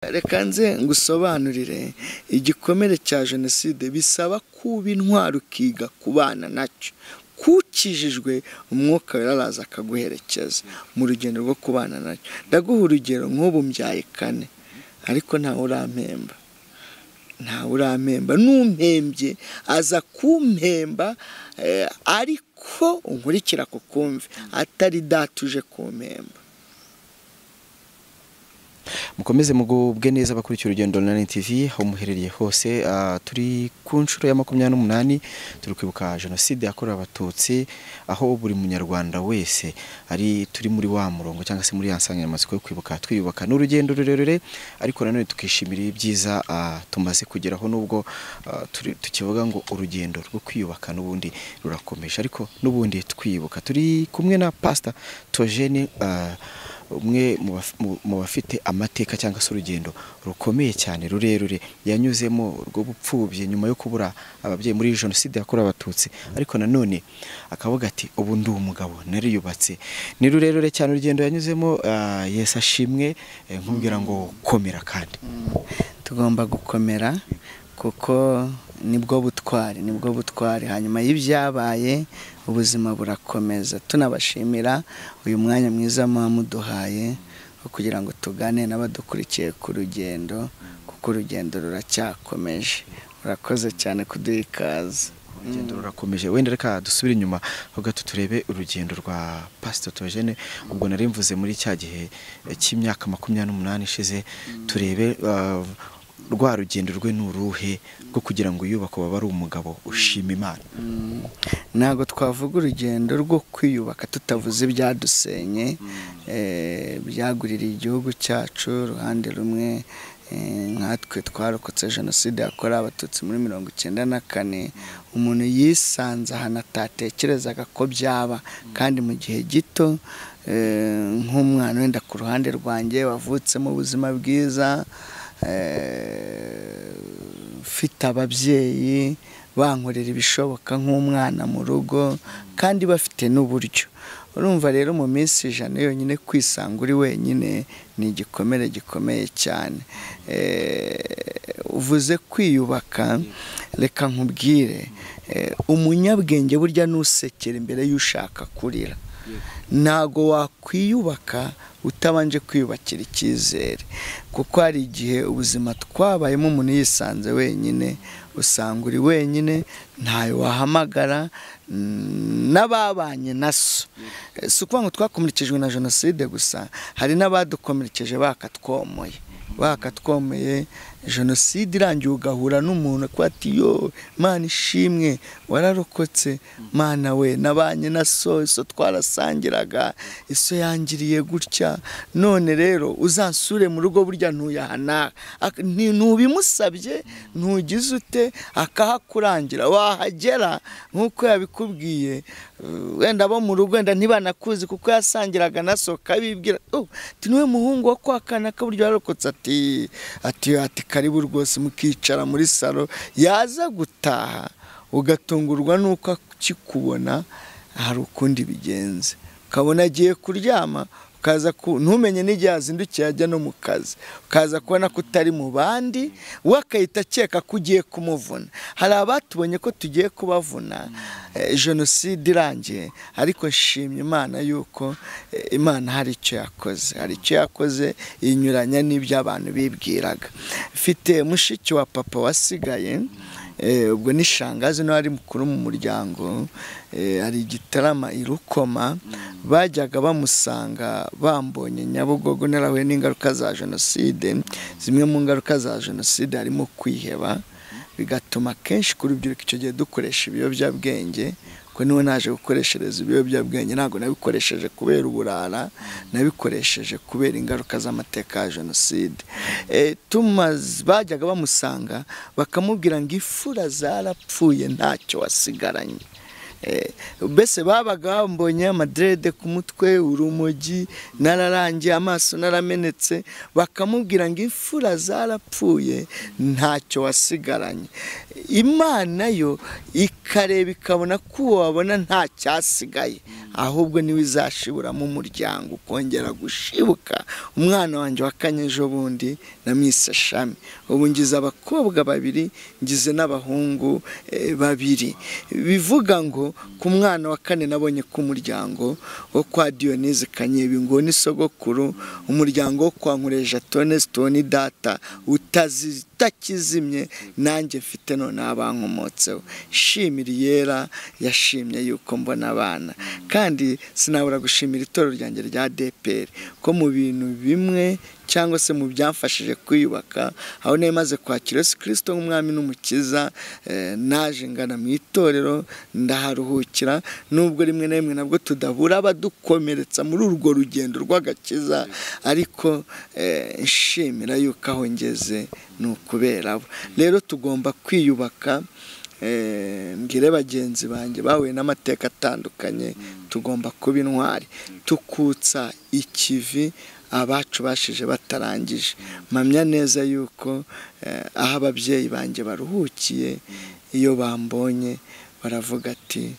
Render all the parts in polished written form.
Reka nze ngusobanurire igikomere cya jenoside bisaba kuba intwaro ukiga kubana nacyo. Kukijijwe umwuka wera araza akaguherekeza mu rugendo rwo kubana nacyo. Ndaguha urugero nk'ubu mbyaye 4 ariko ntawe urampemba n'umpembye aza kumpemba ariko unkurikira kukumve atari datuje kumpemba. Mukomeze mugubwe neza bakurikira urugendo online TV aho muherereye hose. Turi ku nshuro ya 28 turi kwibuka jenoside yakorewe abatutsi, aho buri munyarwanda wese ari turi muri wa murongo cyangwa se muri yansanganyamatsiko yo kwibuka twiyubaka. N'urugendo rurerure ariko nanone tukishimira ibyiza tumaze kugeraho, nubwo tukivuga ngo urugendo rwo kwiyubaka n'ubundi rurakomeje, ariko n'ubundi twibuka. Turi kumwe na Pastor Theogene, umwe mu bafite amateka cyangwa se urugendo rukomeye cyane rurerure yanyuzemo rwo bupfubye nyuma yo kubura ababyeyi muri jenoside yakorewe abatutsi, ariko nanone akavuga ati ubu ndi umugabo nariyubatse. Ni rurerure cyane urugendo yanyuzemo. Yesu ashimwe. Nkubwira ngo komera, kandi tugomba gukomera kuko nibwo butwari. Hanyuma y'ibyabaye ubuzima burakomeza. Tunabashimira uyu mwanya mwiza muduhaye kugira ngo tugane n'abadukurikiye ku rugendo, kuko urugendo ruracyakomeje. Urakoze cyane kuduha ikaze. Urugendo rurakomeje. Wenda reka dusubire inyuma ho gato turebe urugendo rwa Pastor Theogene. Ubwo nari mvuze muri cya gihe cy'imyaka 28 ishize, turebe rwa rugendo rwe n'uruhe rwo kugira ngo yubake baba ari umugabo ushima Imana. Ntago twavuga urugendo rwo kwiyubaka tutavuze ibyadusenye, byaguririye igihugu cyacu. Ruhande rumwe nkatwe twarokotse jenoside yakorewe abatutsi muri 1994, umuntu yisanze ahantu atatekerezaga ko byaba, kandi mu gihe gito. Nk'umwana wenda ku ruhande rwanjye wavutse mu buzima bwiza, mfite ababyeyi bankorera ibishoboka nk'umwana mu rugo, kandi bafite n'uburyo. Urumva rero mu minsi 100 yonyine kwisanga uri wenyine ni igikomere gikomeye cyane. Uvuze kwiyubaka, reka nkubwire, umunyabwenge burya nusekera imbere y'ushaka kurira. Ntago wakwiyubaka utabanje kwiyubakira icyizere, kuko hari igihe ubuzima twabayemo umuntu yisanze wenyine, usanga uri wenyine, ntayo wahamagara n'ababanye naso. Si ukuvuga ngo twakomerekejwe na jenoside gusa, hari n'abadukomerekeje bakatwomeye. Jenoside irangiye ugahura n'umuntu ko ati yo Mana ishimwe wararokotse, Mana we nabanye na so twarasangiraga, iso yangiriye gutya, none rero uzansure mu rugo burya ntuyahana, ntubimusabye, ntugize ute, akahakurangira. Wahagera nk'uko yabikubwiye, wenda bo mu rugo wenda ntibanakuzi kuko yasangiraga na so, kabibwira niwe muhungu wo kwa Kanaka buryo yarokotse, ati karibu rwose, mukicara muri salo. Yaza gutaha ugatungurwa nuko akikubona hari ukundi bigenze, ukabona agiye kuryama, ukaza ntumenye n'igihe azindukiye ajya no mu kazi, ukaza kubona ko utari mu bandi, we akahita akeka ko ugiye kumuvuna. Hari abatubonye ko tugiye kubavuna jenoside irangiye, ariko nshimye Imana yuko Imana hari icyo yakoze inyuranya n'ibyo abantu bibwiraga. Mfite mushiki wa papa wasigaye, ubwo ni shangazi no ari mukuru mu muryango. Hari igitarama i Rukoma, bajyaga bamusanga bambonye Nyabugogo narahuye n'ingaruka za jenoside. Zimwe mu ngaruka za jenoside harimo kwiheba, bigatuma kenshi kuri urubyiruko icyo gihe dukoresha ibiyobyabwenge. Ko niwe naje gukoreshereza ibiyobyabwenge, ntabwo nabikoresheje kubera uburara, nabikoresheje kubera ingaruka z'amateka ya jenoside. Bajyaga bamusanga bakamubwira ngo ifura zarapfuye ntacyo wasigaranye. Bese babaga bambonye amadrede ku mutwe, urumogi, nararangiye, amaso naramenetse, bakamubwira ngo imfura zarapfuye ntacyo wasigaranye. Imana yo ikareba ikabona ko wabona nta cyasigaye, ahubwo niwe izashibura mu muryango ukongera gushibuka. Umwana wanjye wa kane ejo bundi namwise Shami, ubu ngize abakobwa 2 ngize n'abahungu 2. Bivuga ngo ku mwana wa kane nabonye ku muryango wo kwa Dionise Kanyebi ngo ni sogokuru, umuryango wo kwa Nkureja Stone data utakizimye, nanjye mfite none abankomotseho. Shimira yera yashimye yuko mbona abana, kandi sinabura gushimira itorero ryanjye rya DPR ko mu bintu bimwe cyangwa se mu byamfashije kwiyubaka, aho nemaze kwakira Yesu Kristo nk'umwami n'umukiza, naje ngana mu itorero ndaharuhukira, nubwo rimwe na rimwe nabwo tudahura abadukomeretsa muri urwo rugendo rw'agakiza, ariko nshimira yuko aho ngeze ni ukubera abo. Rero tugomba kwiyubaka, mbwire bagenzi banjye bahuye n'amateka atandukanye, tugomba kuba intwari tukutsa ikivi abacu bashije batarangije. Mpamya neza yuko aho ababyeyi banjye baruhukiye, iyo bambonye baravuga ati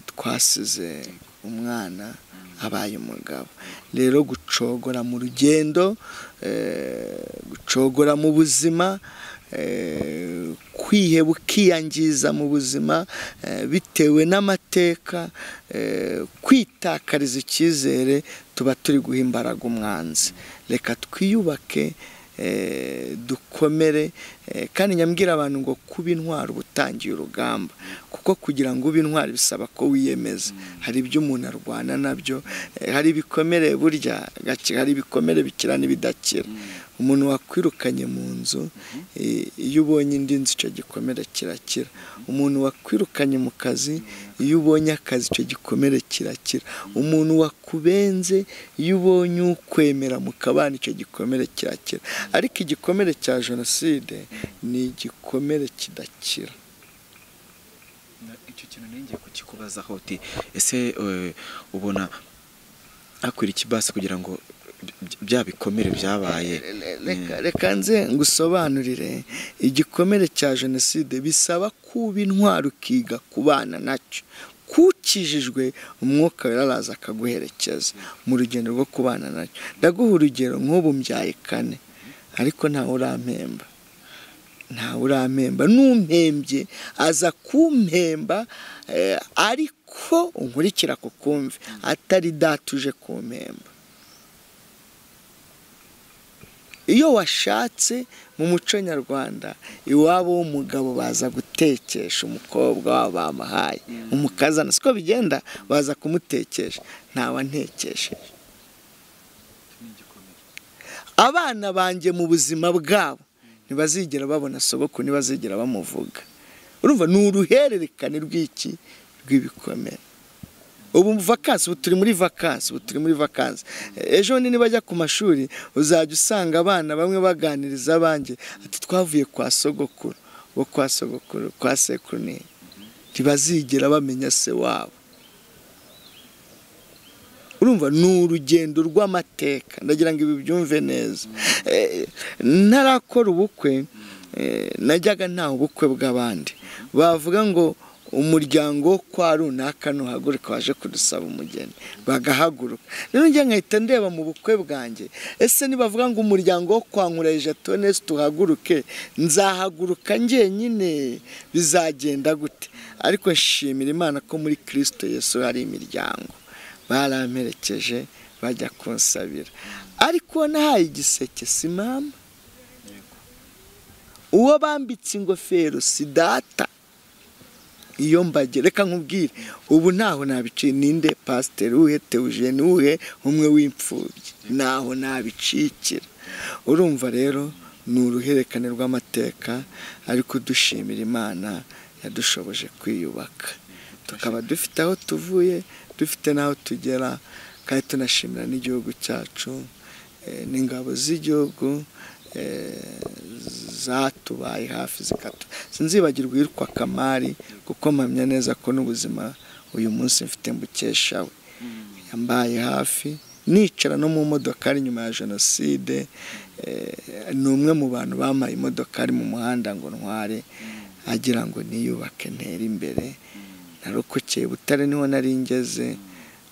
twasize umwana abaye umugabo. Rero gucogora mu rugendo, gucogora mu buzima, kwiheba ukiyangiza mu buzima bitewe n'amateka, kwitakariza icyizere, tuba turi guha imbaraga umwanzi. Reka twiyubake, dukomere, kandi nyambwira abantu ngo kuba intwari ubutangiye urugamba, kuko kugira ngo ube intwari bisaba ko wiyemeza. Hari ibyo umuntu arwana nabyo, hari ibikomere burya hari ibikomere bikira n'ibidakira. Umuntu wakwirukanye mu nzu, iyo ubonye indi nzu icyo gikomere kirakira. Umuntu wakwirukanye mu kazi, iyo ubonye akazi icyo gikomere kirakira. Umuntu wakubenze, iyo ubonye ukwemera mu kabana icyo gikomere kirakira. Ariko igikomere cya jenoside ni igikomere kidakira. Icyo kintu nengeye kukikubazaho uti ese ubona akwira ikibasi kugira ngo bya bikomere byabaye? Reka nze ngusobanurire. Igikomere cya jenoside bisaba kuba intwari ukiga kubana nacyo. Kukijijwe umwuka wera araza akaguherekeza mu rugendo rwo kubana nacyo. Ndaguha urugero, nk'ubu mbyaye 4 ariko ntawe urampemba. N'umpembye aza kumpemba, ariko unkurikira kukumve, atari datuje kumpemba. Iyo washatse mu muco nyarwanda, iwabo w'umugabo baza gutekesha umukobwa wabo bamahaye, umukazana siko bigenda, baza kumutekesha. Ntawe ntekesheje. Abana banjye mu buzima bwabo ntibazigera babona sogokuru, ntibazigera bamuvuga. Urumva ni uruhererekane rw'ibikomere. Ubu vakansi, turi muri vakansi. Ejo ni bajya ku mashuri uzajya usanga abana bamwe baganiriza abanjye ati twavuye kwa sogokuru, bo kwa sogokuru, kwa sekuru. Ntibazigera bamenya se wabo. Urumva ni urugendo rw'amateka. Ndagira ngo ibi byumve neza. Ntarakora ubukwe, najyaga ntaho ubukwe bw'abandi bavuga ngo umuryango kwa runaka nuhaguruka waje kudusaba umugeni, bagahaguruka. Rero njye nkahita ndeba mu bukwe bwanjye, ese nibavuga ngo umuryango wo kwa Nkureja Tonesi tuhaguruke, nzahaguruka njyenyine, bizagenda gute? Ariko nshimira Imana ko muri Kristo Yesu hari imiryango baramperekeje bajya kunsabira. Ariko nahaye igiseke si mama, uwo bambitse ingofero si data. Iyo mbagere, reka nkubwire, ubu ntaho nabiciye. Ninde pasiteri uhe Theogene uhe umwe w'imfubyi, naho nabicikira. Urumva rero ni uruherekane rw'amateka, ariko dushimira Imana yadushoboje kwiyubaka, tukaba dufite aho tuvuye, dufite n'aho tugera, kandi tunashimira n'igihugu cyacu n'ingabo z'igihugu zatubaye hafi zikatu. Sinzibagirwa yitwa Kamari, kuko mpamya neza ko n'ubuzima uyu munsi mfite mbukesha we. Yambaye hafi, nicara no mu modokari nyuma ya jenoside. Ni umwe mu bantu bamaye imodokari mu muhanda ngo ntware, agira ngo niyubake ntere imbere. narokokeye Butare niho nari ngeze,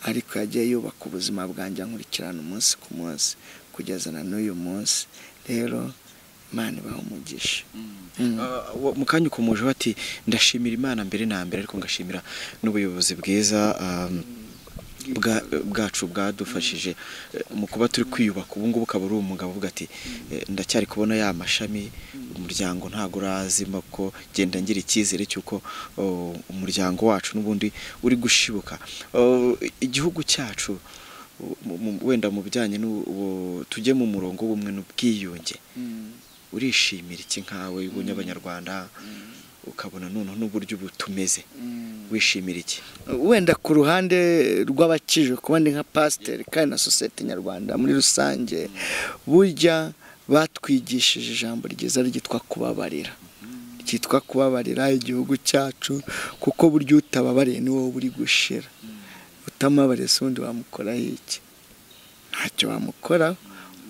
ariko yagiye yubaka ubuzima bwanjye ankurikirana umunsi ku munsi kugeza na n'uyu munsi. Rero Imana ibaha umugisha. Mu kanya ukomeje bati ndashimira Imana mbere na mbere, ariko ngashimira n'ubuyobozi bwiza bwacu bwadufashije mu kuba turi kwiyubaka. Ubu ngubu ukaba uri umugabo uvuga ati ndacyari kubona ya mashami, umuryango ntago urazima, ko genda ngira icyizere cy'uko umuryango wacu n'ubundi uri gushibuka. Igihugu cyacu wenda mu bijyanye tujye mu murongo w'ubumwe n'ubwiyunge, urishimira iki nkawe ubonye abanyarwanda ukabona noneho n'uburyo butumeze, wishimira iki? Wenda ku ruhande rw'abakije, kuba ndi nka pasiteri kandi na sosiyete nyarwanda muri rusange, burya batwigishije ijambo ryiza ryitwa kubabarira, ryitwa kubabarira igihugu cyacu, kuko burya utababariye ni wowe uri gushira. Utamubabariye se undi wamukoraho iki? Ntacyo wamukoraho.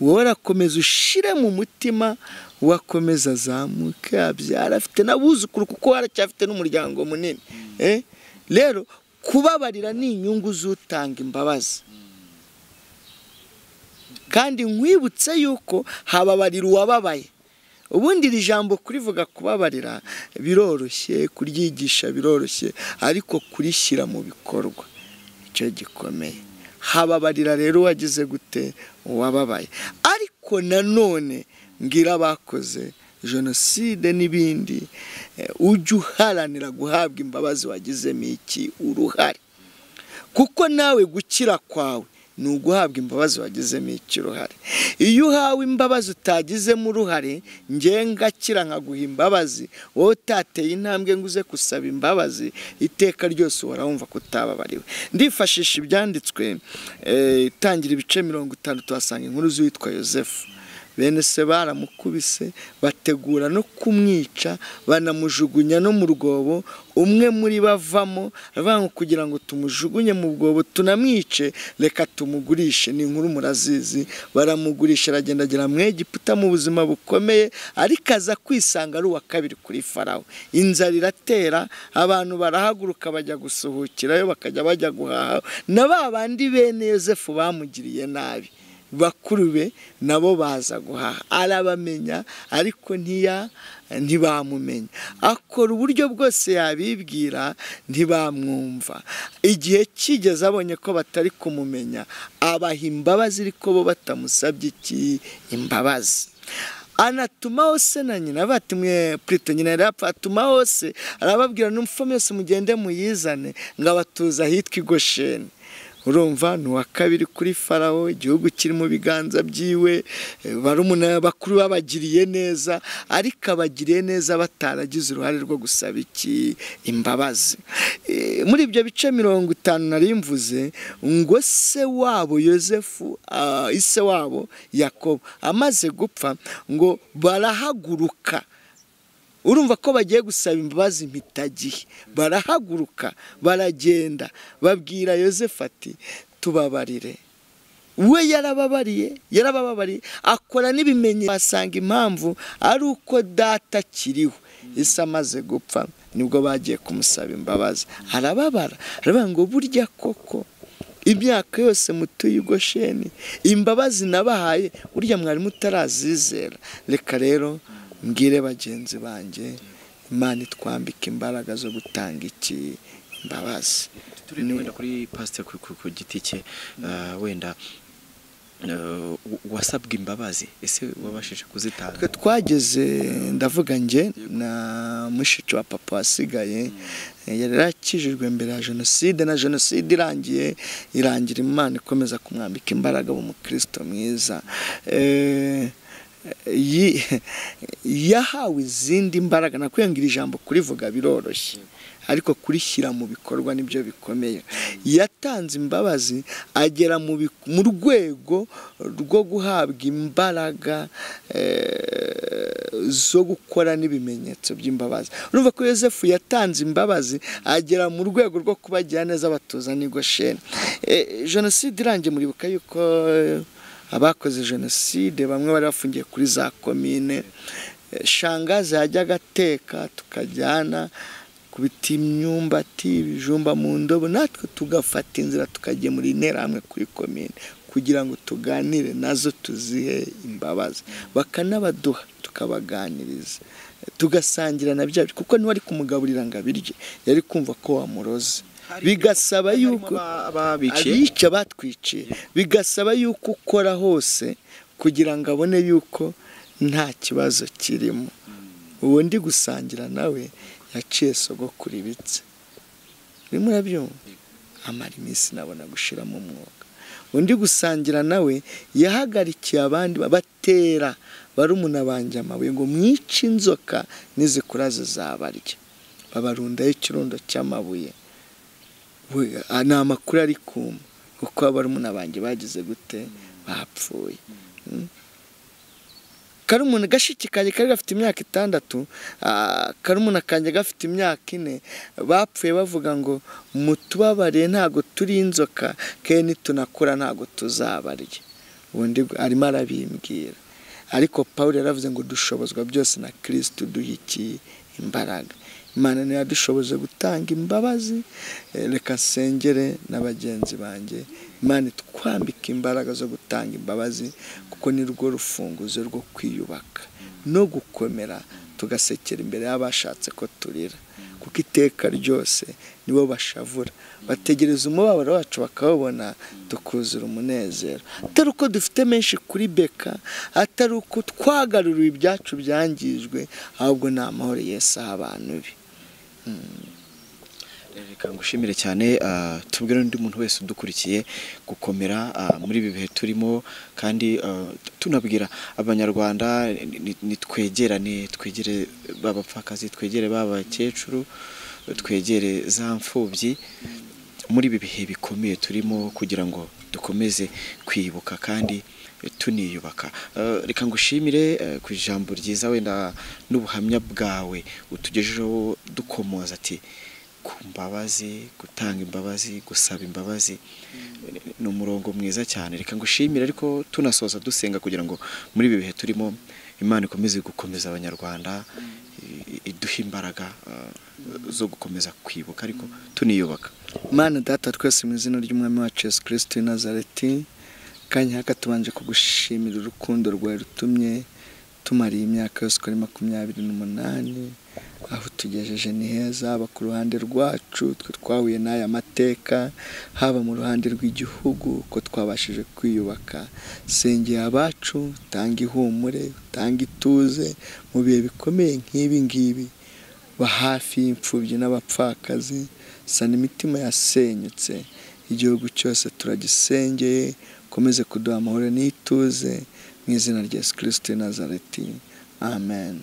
Wowe urakomeza ushire mu mutima, wakomeza azamuke, abyara, afite n'abuzukuru, kuko waracyafite n'umuryango munini. Rero kubabarira ni inyungu z'utanga imbabazi. Kandi nkwibutse yuko hababarira uwababaye. Ubundi iri jambo kurivuga kubabarira biroroshye, kuryigisha biroroshye, ariko kurishyira mu bikorwa icyo gikomeye. Hababarira rero wagize gute uwababaye. Ariko nanone ngira abakoze jenoside n'ibindi, ujye uharanira guhabwa imbabazi wagizemo iki uruhare, kuko nawe gukira kwawe ni uguhabwa imbabazi wagizemo iki uruhare. Iyo uhawe imbabazi utagizemo uruhare, ngakira nkaguha imbabazi, wowe utateye intambwe ngo uze gusaba imbabazi, iteka ryose wumva ko utababariwe. Ndifashisha ibyanditswe itangira ibice 50, tuhasanga inkuru z'uwitwa Yosefu. Bene se baramukubise, bategura no kumwica, banamujugunya no mu rwobo. Umwe muri bavamo aravuga kugira ngo tumujugunye mu bwobo tunamwice, reka tumugurishe. Ni inkuru murazizi. Baramugurisha, aragenda agera mu Egiputa mu buzima bukomeye, ariko aza kwisanga ari uwa kabiri kuri Farawo. Inzara iratera, abantu barahaguruka bajya gusuhukirayo, bakajya bajya guhaha. Na ba bandi bene Yosefu bamugiriye nabi, bakuru be nabo baza guhaha. Arabamenya, ariko ntibamumenya. Akora uburyo bwose yabibwira, ntibamwumva. Igihe kigeze abonye ko batari kumumenya, abaha imbabazi, ariko bo batamusabye iki imbabazi. Anatumaho se na nyina, batumwe Prito nyina yarapfa, atumaho se arababwira n'umfamo yose mugende muyizane, ngo abatuza ahitwa i Gosheni. Urumva ni uwa kabiri kuri Farawo, igihugu kiri mu biganza byiwe. Barumuna bakuru babagiriye neza, ariko abagiriye neza bataragize uruhare rwo gusaba iki imbabazi. Muri ibyo bice 50 nari mvuze, ngo se wabo Yosefu, ise wabo Yakobo amaze gupfa, ngo barahaguruka. Urumva ko bagiye gusaba imbabazi mpitagihe. Barahaguruka, baragenda, babwira Yosefu ati tubabarire. We yarababariye, akora n'ibimenyetso. Basanga impamvu ari uko data kiriho. Ise amaze gupfa nibwo bagiye kumusaba imbabazi. Arababara, aravuga ngo burya koko imyaka yose mutuye i Gosheni, imbabazi nabahaye burya mwari mutarazizera. Reka rero mbwire bagenzi banjye, Imana itwambika imbaraga zo gutanga iki imbabazi. Wenda kuri pastor ku giti cye, wenda wasabwe imbabazi, ese wabashije kuzitanga? Twageze, ndavuga nge na mushiki wa papa wasigaye, yarakijijwe mbere ya jenoside, na jenoside irangira Imana ikomeza kumwambika imbaraga mu Kristo mwiza. Yahawe izindi mbaraga. Nakwengira ijambo kurivuga biroroshye, ariko kurishyira mu bikorwa nibyo bikomeye. Yatanze imbabazi, agera mu rwego rwo guhabwa imbaraga zo gukora n'ibimenyetso by'imbabazi. Urumva ko Yosefu yatanze imbabazi, agera mu rwego rwo kubagira neza batuza i Gosheni. Jenoside irangiye, muribuka yuko abakoze jenoside bamwe bari bafungiye kuri za komine. Shangazi yajya agateka, tukajyana bagakubita imyumbati ibijumba mu ndobo, natwe tugafata inzira tukagemura interahamwe kuri komine kugira ngo tuganire nazo tuzihe imbabazi, bakanabaduha tukabaganiriza tugasangira na bya, kuko niwe ari kumugaburira ngo abirye yari kumva ko wamuroze. Bigasaba yuko abica batwiciye, bigasaba yuko ukora hose kugira ngo abone yuko nta kibazo kirimo. Uwo ndi gusangira nawe yaciye sogokuru ibitse, urimo urabyumva, amara iminsi nabona gushiramo umwuka. Undi gusangira nawe yahagarikiye abandi babatera barumuna banje amabuye ngo mwice inzoka nizikuraze zabarya, babarundaho ikirundo cy'amabuye. Ni amakuru ari kuma kuko barumuna banje bagize gute, bapfuye. Karumuna gashiki kanje kari gafite imyaka 6, karumuna kanje gafite imyaka 4, bapfuye bavuga ngo mutubabare ntago turi inzoka kene tunakura ntago tuzabarya. Ubundi arimo arabimbwira, ariko Paul yaravuze ngo dushobozwa byose na Kristo duhiki imbaraga. Imana niyo yadushoboje gutanga imbabazi. Reka nsengere n'abagenzi banjye, Imana twambika imbaraga zo gutanga imbabazi, kuko ni rwo rufunguzo rwo kwiyubaka no gukomera, tugasekera imbere y'abashatse ko turira, kuko iteka ryose nibo bashavura, bategereza umubabaro wacu bakawubona tukuzura umunezero. Atari uko dufite menshi kuri beka, atari uko twagaruriwe ibyacu byangijwe, ahubwo ni amahoro Yesu aha abantu be. Reka ngushimire cyane, tubwire n'undi muntu wese udukurikiye gukomera muri ibi bihe turimo, kandi tunabwira abanyarwanda nitwegerane, twegere babapfakazi, twegere babakecuru, twegere za mfubyi muri ibi bihe bikomeye turimo, kugira ngo dukomeze kwibuka kandi tuniyubaka. Reka ngushimire ku ijambo ryiza wenda n'ubuhamya bwawe utugejejeho dukomoza ati ku mbabazi, gutanga imbabazi, gusaba imbabazi. Ni umurongo mwiza cyane. Reka ngushimire, ariko tunasoza dusenga kugira ngo muri ibi bihe turimo Imana ikomeze gukomeza abanyarwanda, iduha imbaraga zo gukomeza kwibuka ariko tuniyubaka. Mana Data twese mu izina ry'Umwami wacu Yesu Kristo w'i Nazareti, kandi haka tubanje kugushimira urukundo rwawe rutumye tumariye imyaka yose kuri 28, aho tugejeje ni heza, haba ku ruhande rwacu twe twahuye n'aya mateka, haba mu ruhande rw'igihugu ko twabashije kwiyubaka. Sengeye abacu, tanga ihumure, tanga ituze mu bihe bikomeye nk'ibi ngibi, ba hafi y'imfubyi n'abapfakazi, sana imitima yasenyutse. Igihugu cyose turagisengeye, komeze kuduha amahoro n'ituze mu izina rya Yesu Kristo w'i Nazareti. Amen.